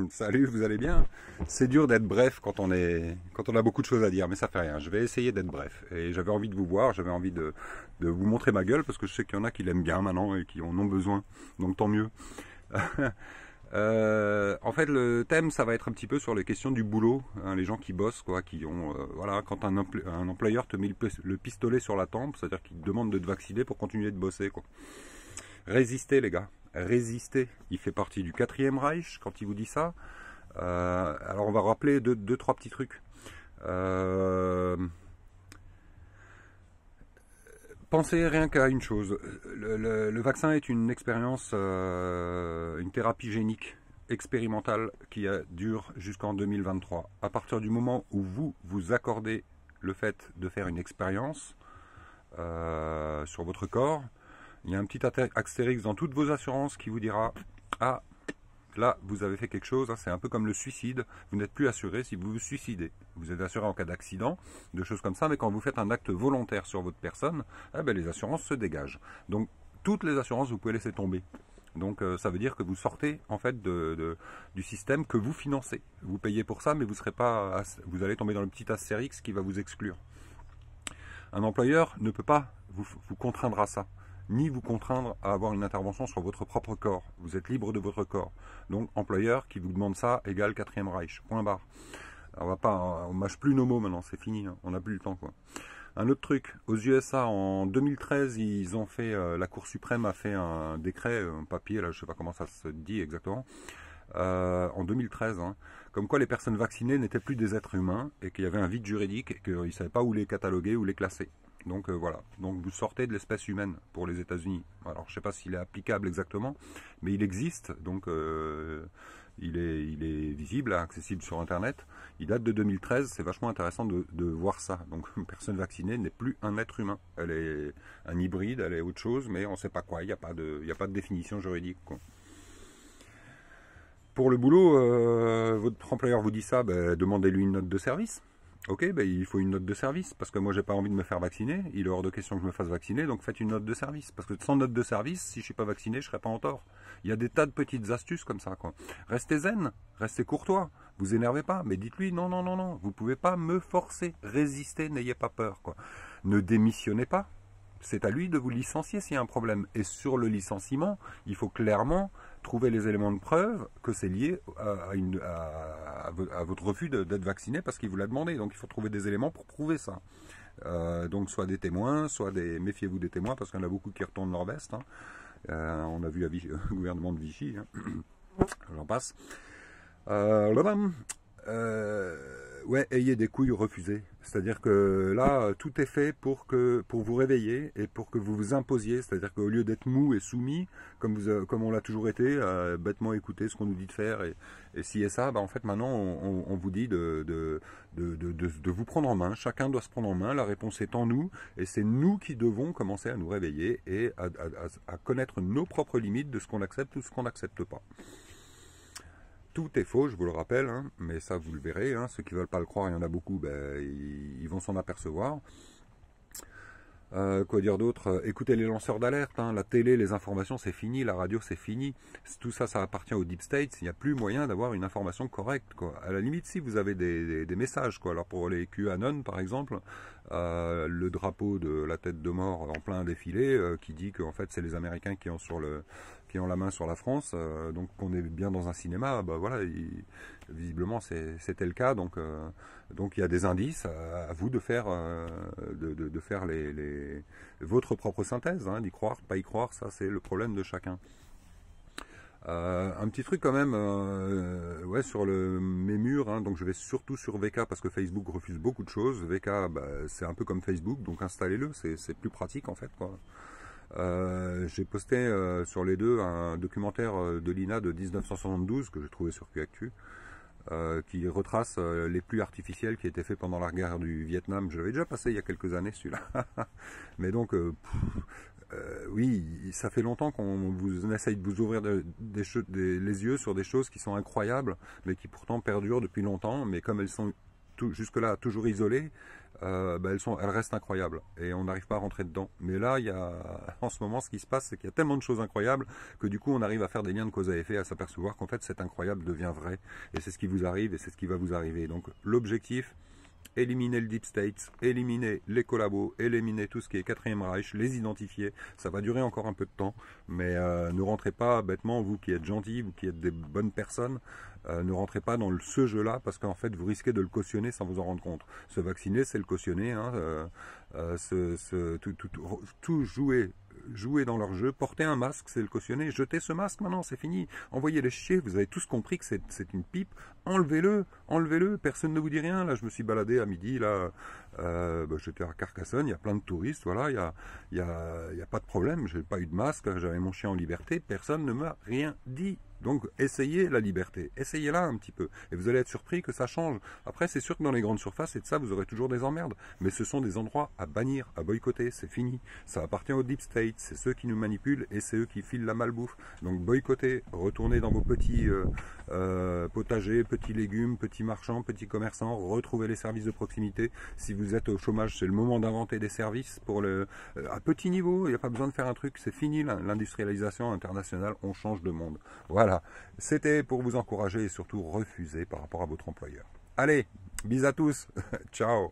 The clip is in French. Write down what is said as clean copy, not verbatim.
Salut, vous allez bien? C'est dur d'être bref quand on a beaucoup de choses à dire, mais ça fait rien. Je vais essayer d'être bref. Et j'avais envie de vous voir, j'avais envie de vous montrer ma gueule, parce que je sais qu'il y en a qui l'aiment bien maintenant et qui en ont besoin. Donc tant mieux. En fait, le thème, ça va être un petit peu sur les questions du boulot, hein, les gens qui bossent, quoi, qui ont, voilà, quand un employeur te met le pistolet sur la tempe, c'est-à-dire qu'il te demande de te vacciner pour continuer de bosser, quoi. Résistez, les gars, résistez. Il fait partie du 4e Reich quand il vous dit ça. Alors on va rappeler deux, trois petits trucs. Pensez rien qu'à une chose. Le vaccin est une expérience, une thérapie génique expérimentale qui dure jusqu'en 2023. À partir du moment où vous accordez le fait de faire une expérience sur votre corps, il y a un petit astérix dans toutes vos assurances qui vous dira « Ah, là, vous avez fait quelque chose, hein, c'est un peu comme le suicide, vous n'êtes plus assuré si vous vous suicidez. Vous êtes assuré en cas d'accident, de choses comme ça, mais quand vous faites un acte volontaire sur votre personne, eh ben, les assurances se dégagent. Donc, toutes les assurances, vous pouvez laisser tomber. Donc, ça veut dire que vous sortez, en fait, du système que vous financez. Vous payez pour ça, mais vous allez tomber dans le petit astérix qui va vous exclure. Un employeur ne peut pas vous contraindre à ça, ni vous contraindre à avoir une intervention sur votre propre corps. Vous êtes libre de votre corps. Donc, employeur qui vous demande ça égale 4e Reich. Point barre. On mâche plus nos mots maintenant, c'est fini, hein. On n'a plus le temps, quoi. Un autre truc, aux USA en 2013, ils ont fait, la Cour suprême a fait un décret, un papier, là je sais pas comment ça se dit exactement, en 2013, hein, comme quoi les personnes vaccinées n'étaient plus des êtres humains et qu'il y avait un vide juridique et qu'ils ne savaient pas où les cataloguer, où les classer. Donc voilà, donc vous sortez de l'espèce humaine pour les États-Unis. Alors je ne sais pas s'il est applicable exactement, mais il existe, donc il est visible, accessible sur Internet. Il date de 2013, c'est vachement intéressant de voir ça. Donc une personne vaccinée n'est plus un être humain. Elle est un hybride, elle est autre chose, mais on ne sait pas quoi, il n'y a pas de définition juridique, quoi. Pour le boulot, votre employeur vous dit ça, ben, demandez-lui une note de service. Ok, ben, il faut une note de service, parce que moi j'ai pas envie de me faire vacciner, il est hors de question que je me fasse vacciner, donc faites une note de service. Parce que sans note de service, si je suis pas vacciné, je serai pas en tort. Il y a des tas de petites astuces comme ça, quoi. Restez zen, restez courtois, vous énervez pas, mais dites-lui non, non, non, non, vous pouvez pas me forcer, résistez, n'ayez pas peur, quoi. Ne démissionnez pas. C'est à lui de vous licencier s'il y a un problème. Et sur le licenciement, il faut clairement trouver les éléments de preuve que c'est lié à votre refus d'être vacciné parce qu'il vous l'a demandé. Donc il faut trouver des éléments pour prouver ça. Donc soit des témoins, soit des... Méfiez-vous des témoins parce qu'il y en a beaucoup qui retournent leur veste, hein. On a vu le gouvernement de Vichy, hein. J'en passe. Ouais, ayez des couilles, refusez. C'est-à-dire que là, tout est fait pour vous réveiller et pour que vous vous imposiez. C'est-à-dire qu'au lieu d'être mou et soumis, comme on l'a toujours été, bêtement écouter ce qu'on nous dit de faire et ci et ça, bah en fait maintenant on vous dit de vous prendre en main. Chacun doit se prendre en main. La réponse est en nous et c'est nous qui devons commencer à nous réveiller et à connaître nos propres limites de ce qu'on accepte ou ce qu'on n'accepte pas. Tout est faux, je vous le rappelle, hein, mais ça vous le verrez, hein, ceux qui ne veulent pas le croire, il y en a beaucoup, ben, ils vont s'en apercevoir. Quoi dire d'autre? Écoutez les lanceurs d'alerte, hein, la télé, les informations c'est fini, la radio c'est fini, tout ça ça appartient au deep state, il n'y a plus moyen d'avoir une information correcte, quoi. À la limite si vous avez des messages, quoi. Alors pour les QAnon par exemple, le drapeau de la tête de mort en plein défilé qui dit qu'en fait c'est les Américains qui ont la main sur la France, donc qu'on est bien dans un cinéma, bah voilà, visiblement c'était le cas, donc il y a des indices, à vous de faire, de faire votre propre synthèse, hein, d'y croire, pas y croire, ça c'est le problème de chacun. Un petit truc quand même, ouais, sur mes murs, hein, donc je vais surtout sur VK parce que Facebook refuse beaucoup de choses. VK, bah, c'est un peu comme Facebook, donc installez-le, c'est plus pratique en fait, quoi. J'ai posté sur les deux un documentaire de l'INA de 1972 que j'ai trouvé sur QActu, qui retrace les pluies artificielles qui étaient faites pendant la guerre du Vietnam. Je l'avais déjà passé il y a quelques années celui-là. Mais donc, oui, ça fait longtemps qu'on vous essaye de vous ouvrir les yeux sur des choses qui sont incroyables, mais qui pourtant perdurent depuis longtemps. Mais comme elles sont jusque-là toujours isolées, elles restent incroyables et on n'arrive pas à rentrer dedans. Mais là, en ce moment, ce qui se passe, c'est qu'il y a tellement de choses incroyables que du coup, on arrive à faire des liens de cause à effet, à s'apercevoir qu'en fait, cet incroyable devient vrai. Et c'est ce qui vous arrive et c'est ce qui va vous arriver. Donc, l'objectif, éliminer le Deep State, éliminer les collabos, éliminer tout ce qui est 4e Reich, les identifier. Ça va durer encore un peu de temps, mais ne rentrez pas bêtement, vous qui êtes gentils, vous qui êtes des bonnes personnes, ne rentrez pas dans ce jeu-là parce qu'en fait vous risquez de le cautionner sans vous en rendre compte. Se vacciner, c'est le cautionner, hein, tout jouer dans leur jeu, porter un masque, c'est le cautionner, jetez ce masque maintenant, c'est fini, envoyez-les chier, vous avez tous compris que c'est une pipe, enlevez-le, personne ne vous dit rien. Là, je me suis baladé à midi, là, j'étais à Carcassonne, il y a plein de touristes, voilà, il y a pas de problème, j'ai pas eu de masque, j'avais mon chien en liberté, personne ne m'a rien dit. Donc, essayez la liberté, essayez-la un petit peu, et vous allez être surpris que ça change. Après, c'est sûr que dans les grandes surfaces, et de ça, vous aurez toujours des emmerdes, mais ce sont des endroits à bannir, à boycotter, c'est fini. Ça appartient au Deep State, c'est ceux qui nous manipulent, et c'est eux qui filent la malbouffe. Donc, boycottez, retournez dans vos petits potagers, petits légumes, petits marchands, petits commerçants, retrouvez les services de proximité. Si vous êtes au chômage, c'est le moment d'inventer des services à petit niveau, il n'y a pas besoin de faire un truc, c'est fini l'industrialisation internationale, on change de monde. Voilà, c'était pour vous encourager et surtout refuser par rapport à votre employeur. Allez, bis à tous, ciao.